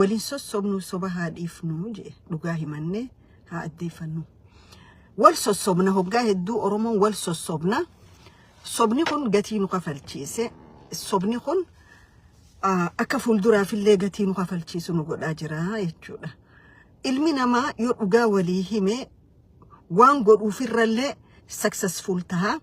ولين سوسوبنو صباح الإفنو جي لقاه منه هادي فنو والسوسوبنا هو جاهد أرمون والسوسوبنا صبني خن جاتين قفلتيسه صبني خن أكفل درا في اللي جاتين قفلتيسه نقول أجرها يجونا المنا ما يرجع وليه ما وانقول وفر اللي successful تها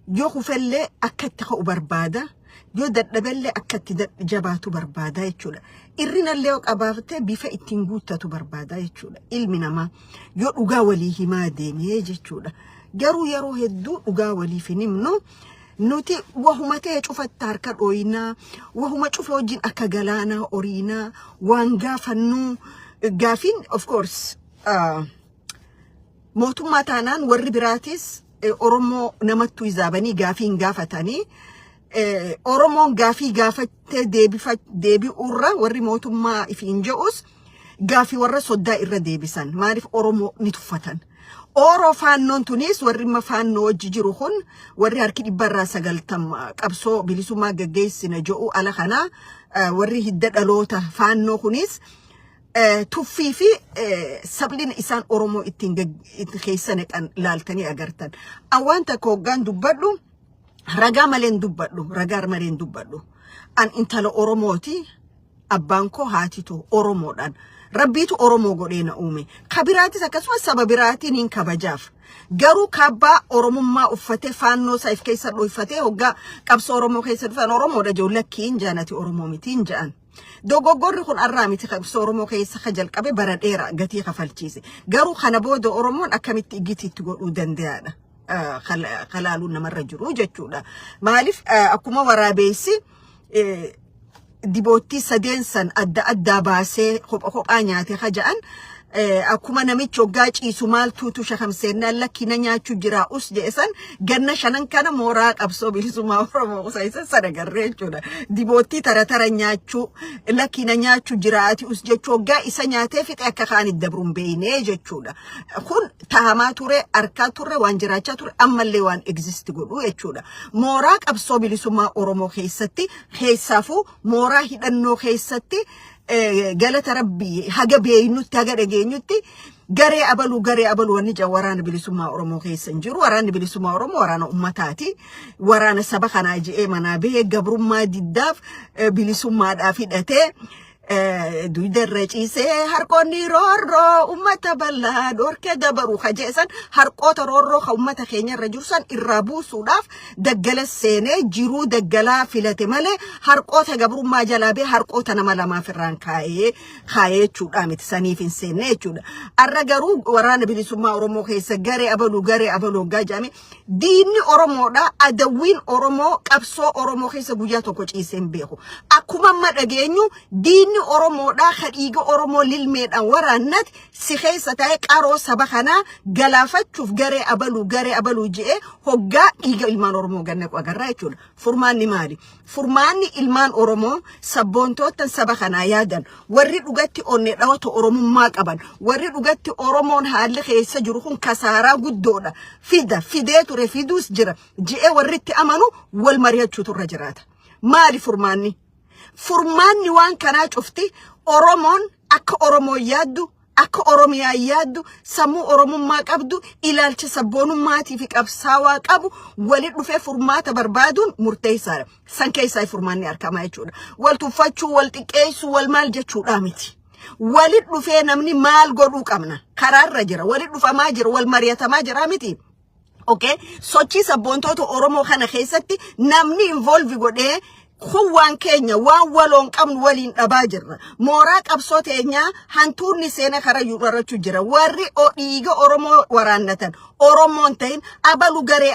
يوقف اللي أكتها بربادة يودد اللي أكتد جباتو بربادة يجونا إرنا اللي أبافته بيفا إتنجوتة بربادة يجونا المنا ما يرجع وليه ما ديني يجونا جرو يرو هدو وقاولي في نمنو نوتي وهما تيجوا التاركة أوينا وهما تشوفوا وجين أكجلانا أورينا وانجافنو جافين of course موتو ما تانان وري براتيس أورمو نمتو إزابني جافين جافتاني أورمو جافت ديبي أورا وري موتو ما فين جوس جافي ورا صدا إرا ديبسان ما عارف أورمو نتفتن أورو فانون تونس وري ما فانو جيجروخون وري هركي برا سجلتم أبصو بليسو ما جيس نجو على خنا وري هدد ألوتا فانو خنيس توفي في سبلين إنسان أورمو إتخيسنك أن لالتني أجرتن أوان تكوجان دبلو رجع ملين دبلو أن إنتلو أورموتي أبانكو هاتيتو أورمودان ربيتو أورمو قولينا أومي خبراتي سكسوا سببراتي نين كبجاف جارو كابا أورمو ما أفتة فانو سايف كيسر لو يفتة هوجا كابس أورمو كيسر فان أورمو ده جولة كين جانتي أورمو ميتين جان دوغو غوري خون أرامي تكابس أورمو كيسر خجل كابي برد إيرا قتي خفلتيسي جارو خنبو دو أورمو أكملت جيتي تقول ودنديانا خلالونا مرة جروجة جولا مالف أكما ورابيسي ديبوتي سدينسن أدى باسه خب آنياتي خجان أكما نميت شوجاج إسمال توتو شخمسنا لكن نياتو جراؤس جيسان جنة شنن كان موراق أبصو بيسمع ورمو سايسن سرقريتونا ديبوتي ترى نياتو لكن نياتو جراؤتي أس جتوجا إسنياته في أكخان الدبرون بينه جتونا خون تهماتورة أركاتورة وانجراتورة أما اللي وان إكزيست قولوا يتونا موراق أبصو بيسمع ورمو خيستي خيسافو مورا هيدنو خيستي قالت ربي حاجة بينوتي حاجة رجينوتي جري أبلو ونجا ورانا بلسما أورمو خيسنجر ورانا بلسما أورمو ورانا أمتاتي ورانا سبخنا جي منابه قبر ما ديداف بلسما دافدته دوي درجيسه هرقوني رورو أمتا بلا دور كده برو خجيسان هرقوت رورو خومتا خيني رجوسان إرابو سوداف دقل السينة جيرو دقلا فيلاتي مالي هرقوت قبرو ما جلابي هرقوت نمالا ما فران خايه چود آمت سنيفين سينة چود الرقارو ورانا بلسما أورمو خيسا غاري أبلو غاجامي ديني أورمو دا أدوين أورمو كبسو أورمو خيسا بوجاتو كوش إيسين بيخو أكوما ما رجينيو ديني أورمو دا خريجة أورمو للميد أن ورانت سخيسة تايك أرو سبخنا غلافت شوف غاري أبلو جي هوغا إيجا إلمان أورمو غنك وغرايتون فرماني ماري فرماني إلمان أورمو سبونتو تن سبخنا يادن ورد وغاتي أوني رواتو أورمو ماك أبان ورد وغاتي أورمو هالي خيسة جروخون كسارا قدونا فيديتو رفيدوس جرا جي وردتي أمانو والمريات شوتو رجرات ماري فرماني وان كانت شفتي أورمون أك أورمو يادو أك أورميا يادو سمو أورمو ما قبدو إلى التسبونو ماتي فيك أبساوا قبو ولد في فرمات بربادون مرتيسار سانكيساي فرماني أركما يجونا والتفاتشو والتكيسو والمال جتشو رامتي ولد في نمني مال قدوك أمنا قرار رجرا ولد في ماجر والمريتا ماجر رامتي أوكي سوتشي سبونتو أورمو خانا خيستي نمني involve قده خوان كينيا وان ولون كم ولين أباجر موراك أبصوت إنيا هنتورني سنة خرا يورا تجرا وري أو إيجا أورمو ورانتن أورمونتين أبلو غري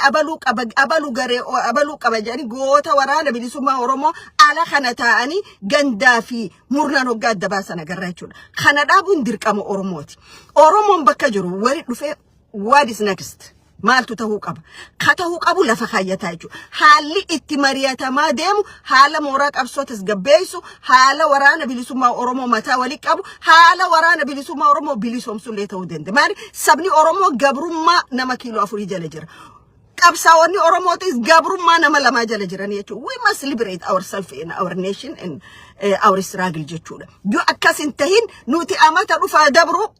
كبجاني غوتا ورانا بلسوما أورمو على خنتاني غندافي مرنا نوغاد دباسنا غراتشون خندابون ديركام أورموتي أورمون بكجرو وري دفه what is next مالتو تهوق أبو لفخاية تاجو حالي اتمارياتا ما ديمو حالا موراك أبسوتس قبيسو حالا ورانا بلسو ما أورمو متا وليك أبو حالا ورانا بلسو ما أورمو بلسو مسوليتا ودند ماري سبني أورمو قبرو ما نما كيلو أفوري جالجر qabsaawonni Oromootis gabrummaa nama lamaa jala jiran jechuudha. We must liberate ourselves in our nation and our struggle jechuudha. Yoo akkasin tahin nuti amata dhufa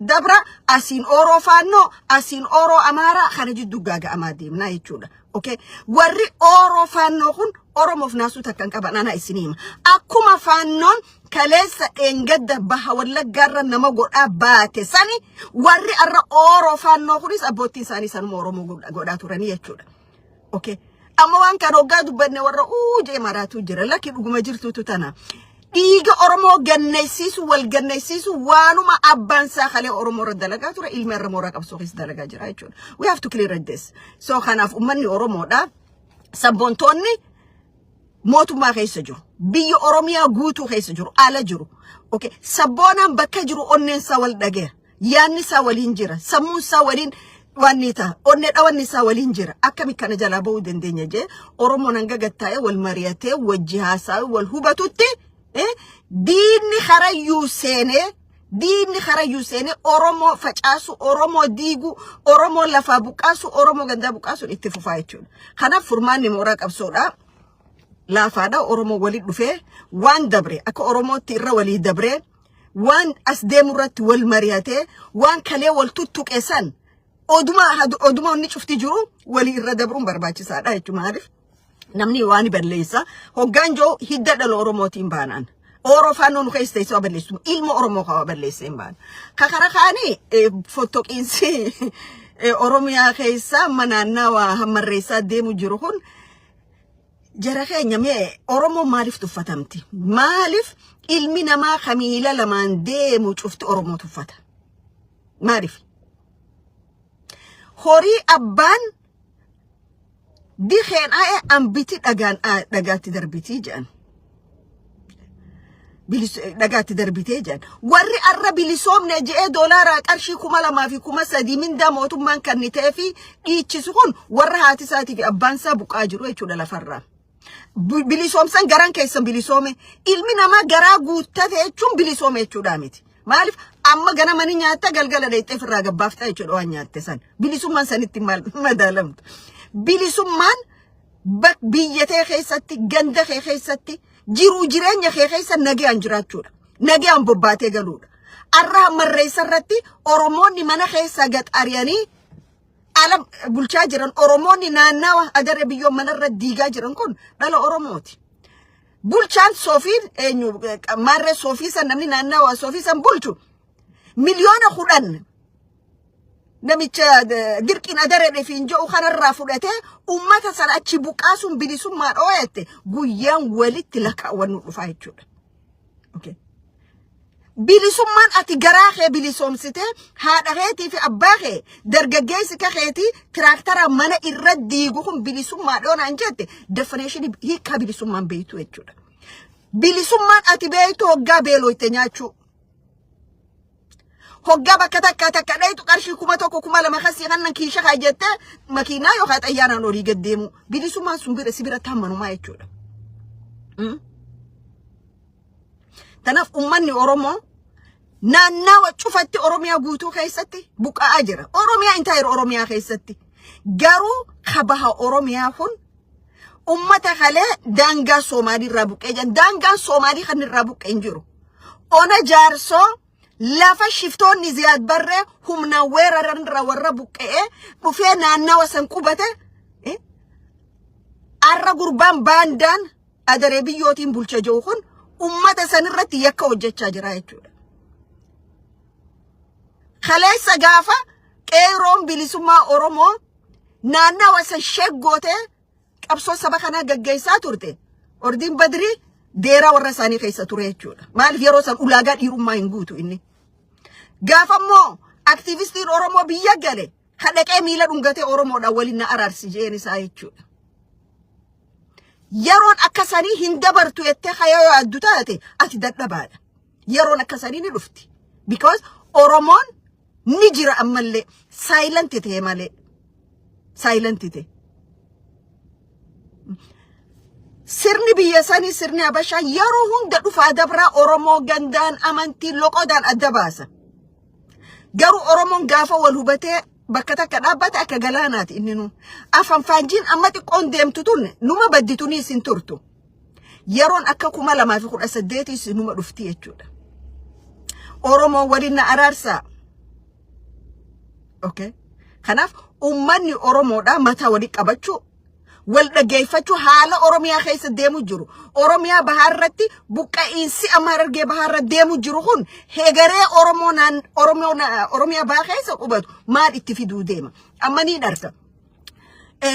dabra asin Oro faannoo asin Oro Amaara kana jiddu gaaga'amaa deemna jechuudha. Okay, warri Oro faannoo kun Oromoof naasuu takkan qaban ana isinima. Akkuma faannoon kaleessa engadda baha Wallaggaarra nama godhaa baate sani warri arra Oro faannoo kunis abbootiin isaanii sanuma Oromoo godhaa turanii jechuudha. Okay, amma waan kan hoggaa dubbanne warra jee maraatu jira lakki dhuguma jirtutu tana. Dhiiga Oromoo gannaysiisu wal gannaysiisu waanuma abbaan isaa kalee Oromoo irra dalagaa ture ilmi irra mooraa qabsoo keessa dalagaa jira jechuudha. We have to clear this. So kanaaf ummanni Oromoodha sabboontoonni mootummaa keessa jiru. Biyya Oromiyaa guutuu keessa jiru ala jiru. Okay, sabboonaan bakka jiru onneen isaa wal dhageera. Yaanni isaa waliin jira. Sammuun isaa waliin wanita onne dhawanni isaa waliin jira. Akkami kana jalaa ba'uu dandeenya jee Oromoon hanga gattaa'ee wal mari'atee wajji haasaa'ee wal hubatutti diinni kharayyuu seene Oromoo facaasu Oromoo diigu Oromoo lafaa buqaasu Oromoo gandaa buqaasu itti fufaa jechuudha. Kanaaf furmaanni mooraa qabsoodha. Laafaadha Oromoo walii dhufee waan dabre akka Oromootti irra walii dabre waan as deemurratti wal mari'atee waan kalee wal tuttuqeessan oduma onni cufti jiru walii irra dabruun barbaachisaadha jechuudha. Maaliif namni waan balleessa hoggaan joo hidda dhala Oromootiin baanaan Oro faannoon keessa isa balleessu ilma Oromoo qaba balleesseen baan kakara kaanii fotoqiinsi Oromiyaa keessa manaannawaa hammarreessaa deemu jiru kun jara keenya mee Oromoo maaliif tuffatamti? Maaliif ilmi namaa kamiila lamaan deemu cufti Oromoo tuffata? Maaliif? Horii abbaan dikheen ae ambiti dhagaatti darbitii jedhan. Dhagaatti darbitee jedhan. Warri arra bilisoomne je'ee doolaara qarshii 2,000 fi 3,000 mindaa mootummaan kannitee fi dhiichisu kun warra haati isaatii fi abbaan isaa buqaa jiru jechuudha lafarraa. Bilisoomsan garan keessan bilisoome ilmi namaa garaa guuttate jechuun bilisoome jechuudha miti. Maaliif amma ganamani nyaatta galgala dheexxee firraa gabbaaftaa jechuudha waan nyaatte san. Bilisummaan sanitti madaalamtu. Bilisummaan biyyatee keessatti ganda kee keessatti jiru jireenya kee keessa nagaan jiraachuudha. Nagaan bobbaatee galuudha. Arra marreessarratti Oromoonni mana keessa gaxariyanii alam bulchaa jiran Oromoonni naannawa adare biyyoon manarra diigaa jiran kun dhala Oromooti. Bulchaan Soofiin eenyu marre Soofii san namni naannawa Soofii san bulchu miliyoona 10 namicha dirqiin adare dheefiin jiru kanarraa fudhatee ummata sana achi buqaasuun bilisummaa dhooyette guyyaan walitti lakkaawwannu dhufaa jechuudha. Okay. Bilisummaan ati garaa kee bilisoomsitee haadha keetii fi abbaa kee dargaggeessi keetii tiraaktara mana irra diigu kun bilisummaa dhoonaan jette definition hiika bilisummaan beeytu jechuudha. Bilisummaan ati beeytu hoggaa beelooyte nyaachuu. Hoggaa bakka takka dheetu qarshii 1,000 2,000 kasii kannan kiisha kaajjette makiinaa yookaan xayyaanaan olii gaddeemu bilisummaan sun bira sibira tammanumaa jechuudha. Tanaaf ummanni Oromoo naannawa cufatti Oromiyaa guutuu keessatti buqa'aa jira. Oromiyaa intaayir Oromiyaa keessatti garuu kabaha Oromiyaa kun ummata kalee daangaa Soomaalii irraa buqqee jiran. Daangaan Soomaalii kan irraa buqqee jiru. Ona jaarsoo lafa shiftoonni Ziyaad Barree humna weeraran irraa warra buqqee dhufee naannawa san qubate arra gurbaan baandaan adaree biyyootiin bulcha jiru kun ummata san irratti yakka hojjechaa jira jechuudha. Kaleessa gaafa qeeroon bilisummaa Oromoo naannawa san sheeggootee qabsoo saba kanaa gaggeessaa turte. Ordiin Badrii deeraa warra isaanii keessa ture jechuudha. Maaliif yeroo san ulaagaa dhiirummaa hin guutu inni. Gaafa immoo aktiivistiin Oromoo biyya gale kadhaqee miila dhungatee Oromoodhaan waliin na araarsi jeen isaa jechuudha. Yeroon akkasanii hin dabartu jettee hayoo addu taate ati dadhabaadha. Yeroon akkasanii ni dhufti. Because Oromoon ni jira ammallee silent ta'e malee. Silent ta'e. Sirni biyya sanii sirni Habashaa yeroo hunda dhufaa dabraa Oromoo gandaan amantii loqodaan adda baasa. Garuu Oromoon gaafa wal hubatee bakka takka dhaabbate akka galaanaati inni nu afan faanjiin amma xiqqoon deemtu tunne numa baddituni isin turtu yeroon akka 2018 isin numa dhufti jechuudha oromoo waliin na araarsaa okay kanaaf ummanni oromoodha mataa wali qabachuu wal dhageeffachuu haala oromiyaa keessa deemu jiru oromiyaa baharratti buqqa'iinsi amarargee baharra deemu jiru kun heegaree oromiyaa baha keessa qubatu maal itti fiduu deema amma ni dharta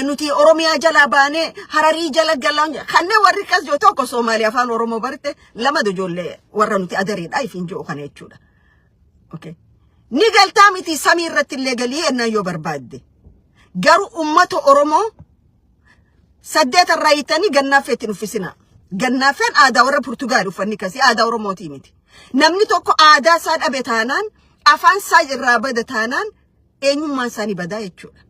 nuti oromiyaa jala baane hararii jala galaan kanneen warri kas yoo tokko Soomaaliyaa afaan oromoo barte lama ijoollee warra nuti adariidha ifin jiru kana jechuudha okay ni galtaa miti samii irratti illee galii ennaa yoo barbaadde garu ummata oromoo saddeet raayitanii gannaafeetiin uffisina gannaafeen aadaa warra Portugaal uffanni kasi aadaa oromooti miti namni tokko aadaa isaa dhabe taanaan afaan isaa irraa bada taanaan eenyummaan isaanii badaa jechuudha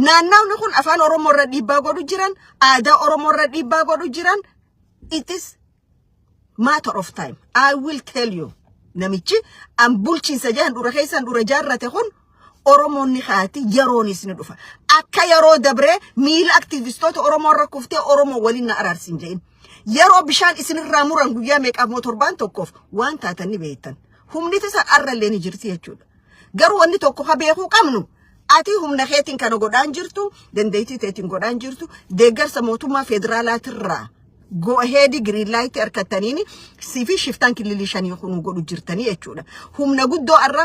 naannawni kun afaan oromoo irra dhiibbaa godhu jiran aadaa oromoo irra dhiibbaa godhu jiran it is matter of time I will tell you namichi an bulchiinsa jahan dura keessan dura jaarrate kun oromoonni haati yeroonis ni dhufa akka yeroo dabre miila aktivistoota oromoo rakkuftee oromoo waliin na araarsin jeen yeroo bishaan isinirraa muran guyyaa meeqaaf motorbaan tokkoof waan taatanii beektan humni tisa arrallee ni jirti jechuudha garuu wanni tokko ha beekuu qabnu ati humna keetiin kana godhaan jirtu dandeettii teetiin godhaan jirtu deeggarsa mootummaa federaalaatirraa go ahead green light arkataniini sifi shiftaan kilili shanii khunu godhu jirtanii jechuudha humna guddoo arra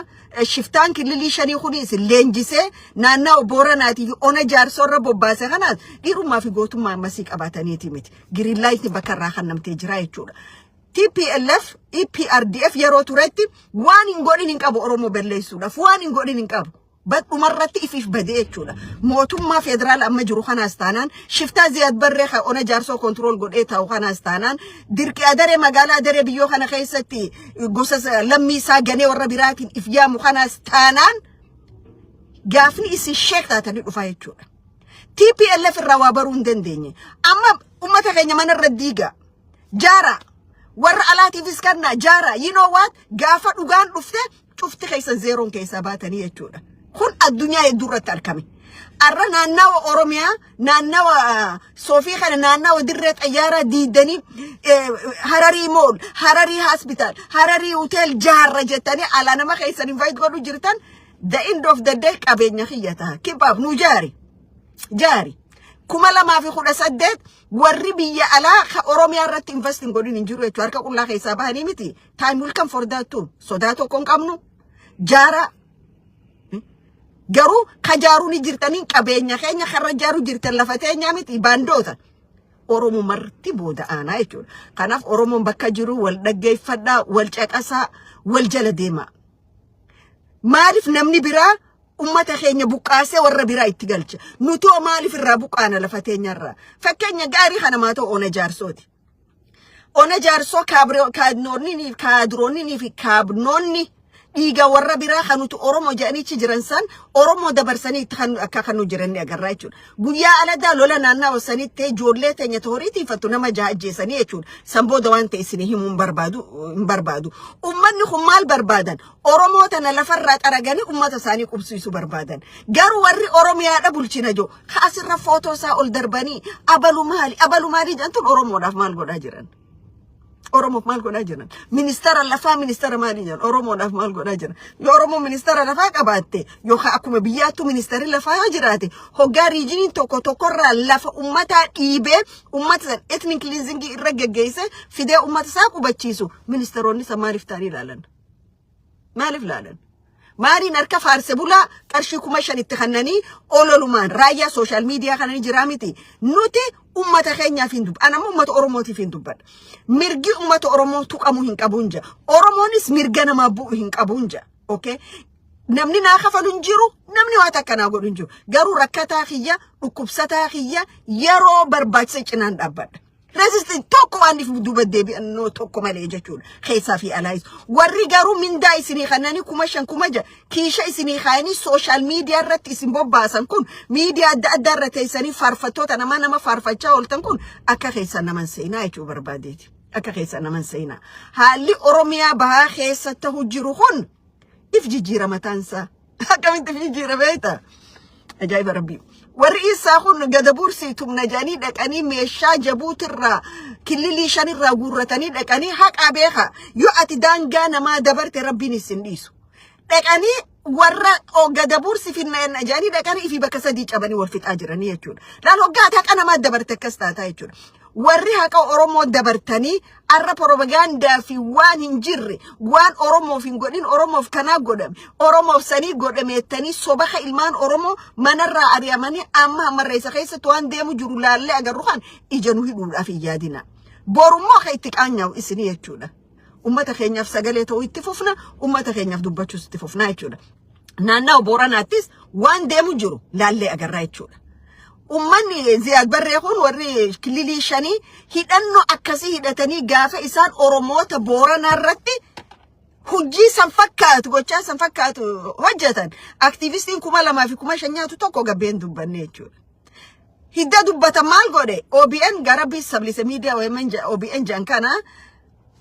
shiftaan kilili shanii khuni isin leenjisee naannaa booranaati ona jaarsorra bobbaase kanaas dhiirummaa fi gootummaa masii qabataniiti miti green light bakarraa kannamtee jira jechuudha TPLF EPRDF yeroo turetti waan hin godhin hin qabu oromoo balleessuudhaaf waan hin godhin hin qabu umarratti ifif badee jechuudha mootummaa federaal amma jiru kanaas taanaan shiftaa ziyad barree ona jaarsoo control godhee taa'u kanaas taanaan dirqi adare magaalaa adare biyyoo kana keessatti gosa lammii isaa ganee warra biraatiin if yaamu kanaas taanaan gaafni isin sheek taatanii dhufaa jechuudha TPLF irraa waa baruu hin dandeenye amma ummata keenya manarra diiga jaara warra alaatiifis kannaa jaara you know what gaafa dhugaan dhufte cufti keessa zeeroon keessaa baatanii jechuudha kun addunyaa hedduurratti argame arra naannawa oromiyaa naannawa soofii kana naannawa dirree xayyaaraa diidanii hararii mool hararii hospital hararii hotel jaarra jettanii ala nama keessan invite godhu jirtan the end of the day qabeenya kiyyata kibaab nu jaari 2018 warri biyya alaa oromiyaa irratti investing godhin hin jiru jechuudha harka qullaa keessaa bahanii miti time will come for that too sodaa tokko hin qabnu jaara garuu kajaaru ni jirtaniin qabeenya keenya karra jaaru jirtan lafateenya miti baandoota oromoo marti booda aanaa jechuudha kanaaf oromoon bakka jiru wal dhaggeeffadhaa wal caqasaa wal jala deema maaliif namni biraa ummata keenya buqqaasee warra biraa itti galcha nuti maaliif irraa buqqaana lafateenyarraa fakkeenya gaarii kana maa ta'u ona jaarsooti ona jaarsoo kaadroonni fi kaabnoonni dhiiga warra biraa kanutu oromoo jedhaniichi jiran san oromoo dabarsanii itti akka kanu jiranni agarraa jechuudha guyyaa aladaa lola naannaa sanitti ijoollee teenya tooriitiifattu nama jaajjeessanii jechuudha san booda waan ta'e isin himuu hin barbaadu ummanni kun maal barbaadan oromoo tana lafarraa xaraganii ummata isaanii qubsiisuu barbaadan garuu warri oromiyaadha bulchina joo kaasirra footoo isaa ol darbanii abalu maali jantuun oromoodhaaf maal godhaa jiran Oromoo maal godhaa jiran ministeera lafaa ministeera maali jiran Oromoodhaaf maal godhaa jiran yoo Oromoo ministeera lafaa qabaatte yookaan akkuma biyyaattu ministeerri lafaa yoo jiraate hoggaa riijiniin tokkorraa lafa ummataa dhiibee ummata san ethnic cleansing irra geggeesse fidee ummata isaa qubachiisu ministeeronni isa maaliif ta'anii ilaalan maaliin harka faarse bulaa qarshii 5,000 itti kannanii ololumaan raayyaa social media kananii jiraa miti nuti ummata keenyaaf hin dubbanne anammoo ummata oromootiif hin dubbadha mirgi ummata oromoo tuqamu hin qabunja oromoonis mirga namaa bu'u hin qabunja okay namni naa kafalu hin jiru namni waa takkanaa godhu hin jiru garuu rakkataa kiyya dhukkubsataa kiyya yeroo barbaachisa cinaan dhaabbadha resistant tokko waan if duba deebi'an no tokko malee jechuudha keessaa fi alaayis warri garuu mindaa isinii kannanii 5,000 kiisha isinii kaayanii social media irratti isin bobbaasan kun media adda irra teessanii faarfattoota nama faarfachaa ooltan kun akka keessan naman seenaa jechuu barbaadeeti akka keessan naman seenaa haalli oromiyaa bahaa keessatti jiru kun if jijjiiramatansa akkamitti fi jira beekta ajaa'iba rabbii warri isaa kun gada bursiitum najanii dhaqanii meeshaa jabuutirraa kililii shanirraa guurratanii dhaqanii haqaa beeka yoo ati daangaa namaa dabarte rabbiin isin dhiisu dhaqanii warra gada bursi finna najanii dhaqanii fi bakka sadii cabanii wal fixaa jiranii jechuudha laal hoggaa haqa namaa dabarte akkas taataa jechuudha warri haqa Oromoo dabartanii arra propaganda fi waan hin jirre waan Oromoof hin godhin Oromoof kanaa godhame Oromoof sanii godhameettanii sobaha ilmaan Oromoo manarraa ari'amanii amma amarreessa keessatti waan deemu jiru laallee agarru kan ija nu hidhuudhaaf hin yaadina borummoo akka itti qaanyaa'u isinii jechuudha ummata keenyaaf sagalee ta'uu itti fufna ummata keenyaaf dubbachuus itti fufna jechuudha naannoo Booranaattis waan deemu jiru laallee agarraa jechuudha ummanni Ziyaad Barree kun warri kililii shanii hidhannoo akkasii hidhatanii gaafa isaan Oromoota Booranaa irratti hojii san fakkaatu gochaa san fakkaatu hojjetan aktiivistiin 2000 fi 5,000 tokko gabbeen dubbanne jechuudha hidda dubbatan maal godhe OBN gara bisablise media OBN jankana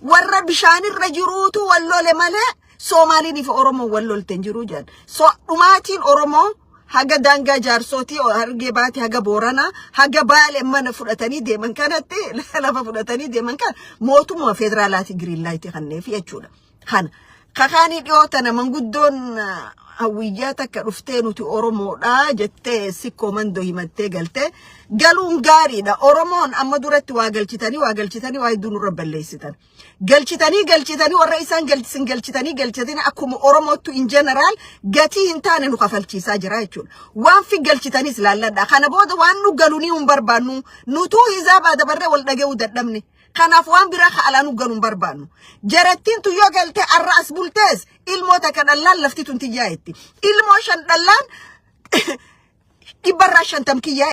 warra bishaanirra jiruutu wallole malee Somaaliin fi Oromoo wallolten jiru jedhan so dhumaatiin Oromoo haga daangaa jaarsootii hargee baate haga Booranaa haga Baalee mana fudhatanii deeman kanatti lafa fudhatanii deeman kan mootummaa federaalaati green light kanneef jechuudha kana kakaanii dhiyootana manguddoon hawiyyaa takka dhuftee nuti Oromoodha jettee sikkoo mandoo himattee galtee galuun gaariidha Oromoon amma duratti waa galchitanii waa hedduun irra balleessitan galchitanii warra isaan galchitanii akkuma Oromootu in general gatii hin taane nu kafalchiisaa jira jechuudha waan fi galchitanis laalladha kana booda waan nu galunii hin barbaannu nutuu hizaabaa dabarree wal dhaga'uu dadhabne kanaaf waan biraa haalaan galuun barbaannu jarattiin tu yoo galte arra as bultees ilmoota kadhallaan lafti tun tiyyaa itti ilmoo shan dhallaan 150 kiyyaa